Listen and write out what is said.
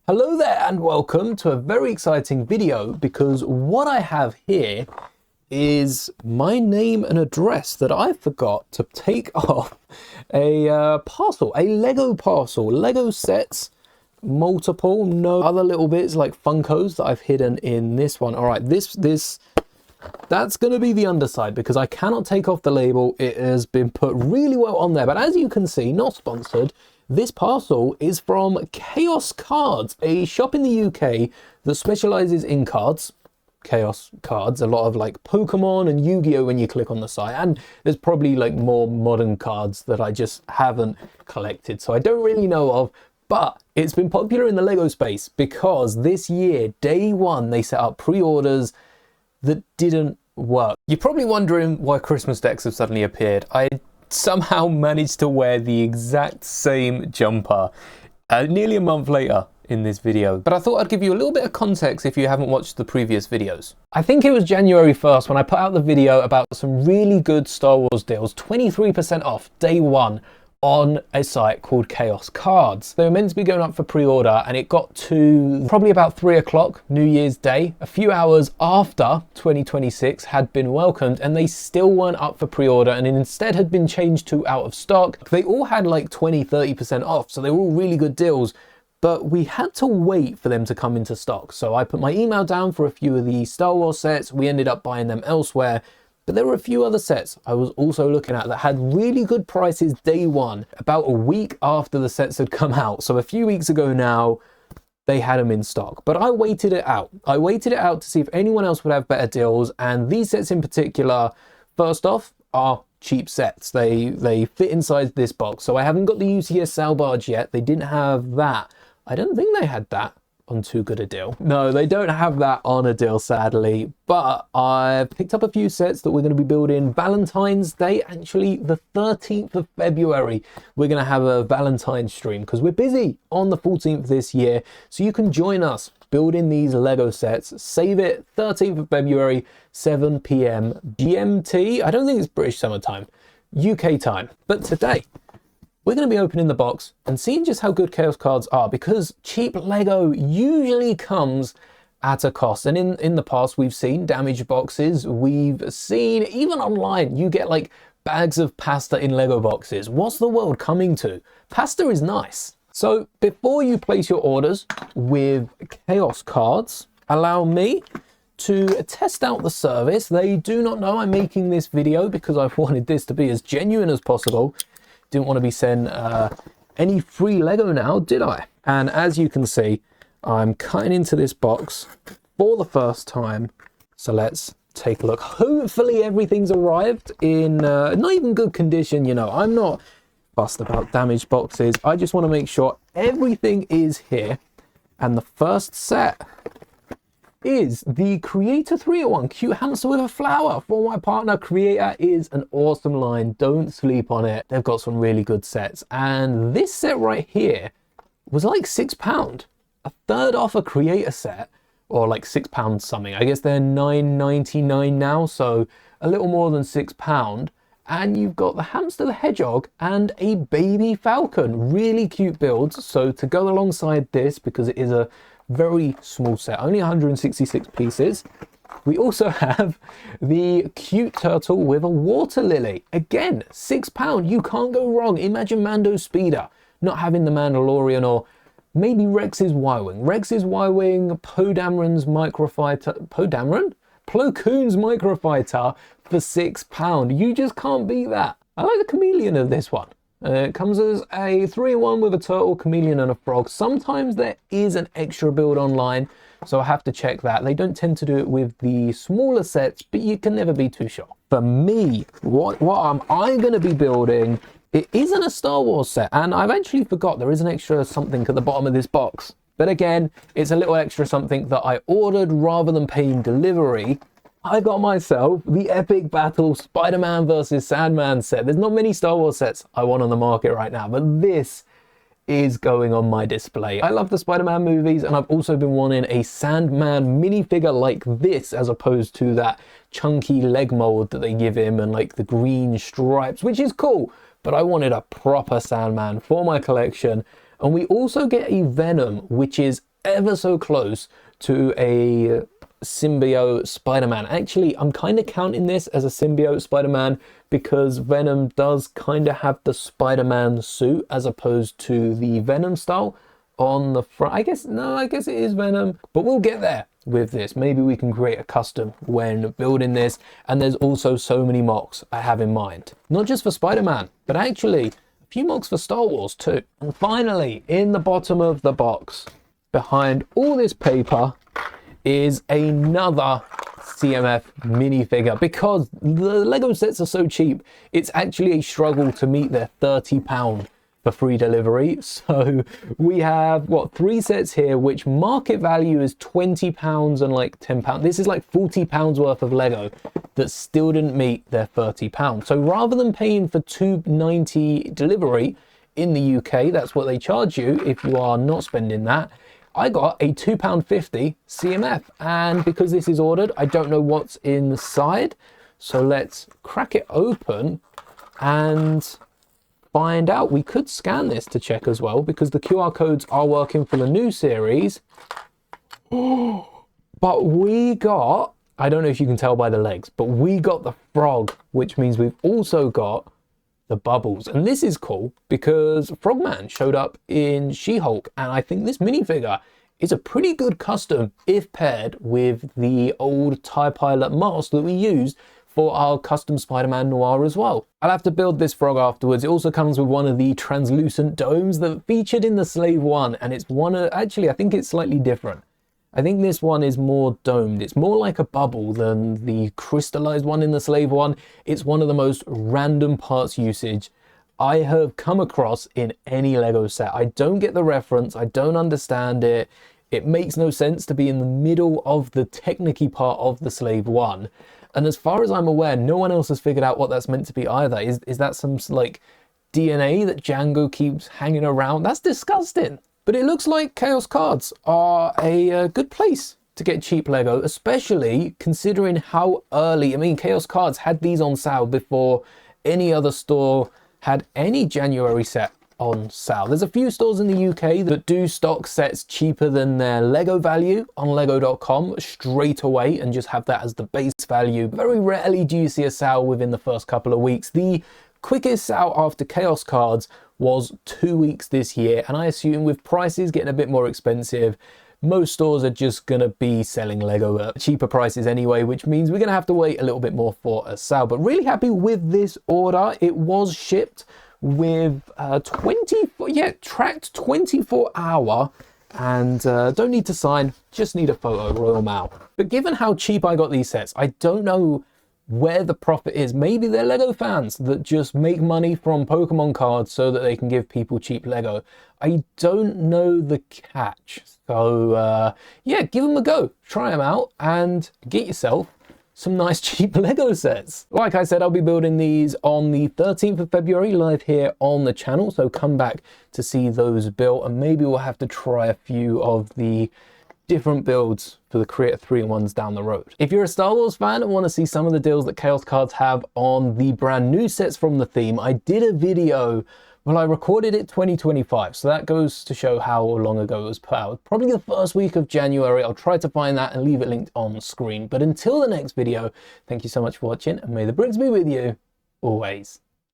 Hello there and welcome to a very exciting video, because what I have here is my name and address that I forgot to take off a parcel, a Lego parcel, Lego sets, multiple, no other little bits like Funkos that I've hidden in this one. All right, that's going to be the underside because I cannot take off the label. It has been put really well on there, but as you can see, not sponsored. This parcel is from Chaos Cards, a shop in the UK that specializes in cards, Chaos Cards, a lot of like Pokemon and Yu-Gi-Oh when you click on the site, and there's probably like more modern cards that I just haven't collected, so I don't really know of, but it's been popular in the Lego space because this year, day one, they set up pre-orders that didn't work. You're probably wondering why Christmas decks have suddenly appeared. I somehow managed to wear the exact same jumper nearly a month later in this video, but I thought I'd give you a little bit of context if you haven't watched the previous videos. I think it was January 1st when I put out the video about some really good Star Wars deals, 23% off day one on a site called Chaos Cards. They were meant to be going up for pre-order and it got to probably about 3 o'clock New Year's Day, a few hours after 2026 had been welcomed, and they still weren't up for pre-order and it instead had been changed to out of stock. They all had like 20-30% off, so they were all really good deals, but we had to wait for them to come into stock. So I put my email down for a few of the Star Wars sets. We ended up buying them elsewhere. But there were a few other sets I was also looking at that had really good prices day one, about a week after the sets had come out. So a few weeks ago now, they had them in stock. But I waited it out. I waited it out to see if anyone else would have better deals. And these sets in particular, first off, are cheap sets. They fit inside this box. So I haven't got the UCS Salvage yet. They didn't have that. I don't think they had that on too good a deal. No, they don't have that on a deal, sadly, but I've picked up a few sets that we're going to be building Valentine's Day, actually the 13th of February. We're going to have a Valentine's stream because we're busy on the 14th this year, so you can join us building these Lego sets. Save it, 13th of February, 7 p.m. GMT. I don't think it's British summertime, UK time, but today we're going to be opening the box and seeing just how good Chaos Cards are, because cheap Lego usually comes at a cost. And in the past, we've seen damaged boxes. We've seen, even online, you get like bags of pasta in Lego boxes. What's the world coming to? Pasta is nice. So before you place your orders with Chaos Cards, allow me to test out the service. They do not know I'm making this video because I've wanted this to be as genuine as possible. Didn't want to be sent any free Lego now, did I? And as you can see, I'm cutting into this box for the first time. So let's take a look. Hopefully everything's arrived in not even good condition. You know, I'm not fussed about damaged boxes. I just want to make sure everything is here. And the first set is the Creator 301 cute hamster with a flower for my partner. Creator is an awesome line, don't sleep on it. They've got some really good sets, and this set right here was like £6, a third off a Creator set, or like £6 something. I guess they're $9.99 now, so a little more than £6. And you've got the hamster, the hedgehog, and a baby falcon. Really cute builds. So to go alongside this, because it is a very small set, only 166 pieces, we also have the cute turtle with a water lily. Again, £6. You can't go wrong. Imagine Mando's speeder not having the Mandalorian, or maybe Rex's Y-Wing. Rex's Y-Wing, Poe Dameron's microfighter. Poe Dameron? Plo Koon's microfighter for £6. You just can't beat that. I like the chameleon of this one. It comes as a 3-in-1 with a turtle, chameleon, and a frog. Sometimes there is an extra build online, so I have to check that. They don't tend to do it with the smaller sets, but you can never be too sure. For me, what am I going to be building? It isn't a Star Wars set, and I've actually forgot there is an extra something at the bottom of this box. But again, it's a little extra something that I ordered rather than paying delivery. I got myself the Epic Battle Spider-Man vs. Sandman set. There's not many Star Wars sets I want on the market right now, but this is going on my display. I love the Spider-Man movies, and I've also been wanting a Sandman minifigure like this, as opposed to that chunky leg mold that they give him and like the green stripes, which is cool, but I wanted a proper Sandman for my collection. And we also get a Venom, which is ever so close to a symbiote Spider-Man. Actually, I'm kind of counting this as a symbiote Spider-Man because Venom does kind of have the Spider-Man suit as opposed to the Venom style on the front. I guess it is Venom, but we'll get there with this. Maybe we can create a custom when building this. And there's also so many mocks I have in mind, not just for Spider-Man, but actually a few mocks for Star Wars too. And finally, in the bottom of the box, behind all this paper, is another CMF minifigure. Because the Lego sets are so cheap, it's actually a struggle to meet their £30 for free delivery. So we have, what, 3 sets here, which market value is £20 and like £10. This is like £40 worth of Lego that still didn't meet their £30. So rather than paying for £2.90 delivery in the UK, that's what they charge you if you are not spending that, I got a £2.50 CMF, and because this is ordered, I don't know what's inside. So let's crack it open and find out. We could scan this to check as well because the QR codes are working for the new series. But we got, I don't know if you can tell by the legs, but we got the frog, which means we've also got the bubbles. And this is cool because Frogman showed up in She-Hulk, and I think this minifigure is a pretty good custom if paired with the old TIE Pilot mask that we used for our custom Spider-Man Noir as well. I'll have to build this frog afterwards. It also comes with one of the translucent domes that featured in the Slave 1, and it's one of, actually I think it's slightly different. I think this one is more domed. It's more like a bubble than the crystallized one in the Slave 1. It's one of the most random parts usage I have come across in any Lego set. I don't get the reference. I don't understand it. It makes no sense to be in the middle of the technicky part of the Slave 1. And as far as I'm aware, no one else has figured out what that's meant to be either. Is that some like DNA that Django keeps hanging around? That's disgusting. But it looks like Chaos Cards are a good place to get cheap Lego, especially considering how early, I mean, Chaos Cards had these on sale before any other store had any January set on sale. There's a few stores in the UK that do stock sets cheaper than their Lego value on lego.com straight away and just have that as the base value. Very rarely do you see a sale within the first couple of weeks. The quickest sale after Chaos Cards was 2 weeks this year, and I assume with prices getting a bit more expensive, most stores are just gonna be selling Lego at cheaper prices anyway, which means we're gonna have to wait a little bit more for a sale. But really happy with this order. It was shipped with tracked 24-hour, and don't need to sign, just need a photo, Royal Mail. But given how cheap I got these sets, I don't know where the profit is. Maybe they're Lego fans that just make money from Pokemon cards so that they can give people cheap Lego. I don't know the catch. So yeah, give them a go, try them out and get yourself some nice cheap Lego sets. Like I said, I'll be building these on the 13th of February live here on the channel. So come back to see those built, and maybe we'll have to try a few of the different builds for the Creator 3-in-1s down the road. If you're a Star Wars fan and want to see some of the deals that Chaos Cards have on the brand new sets from the theme, I did a video, well, I recorded it 2025, so that goes to show how long ago it was put out. Probably the first week of January. I'll try to find that and leave it linked on screen. But until the next video, thank you so much for watching, and may the bricks be with you always.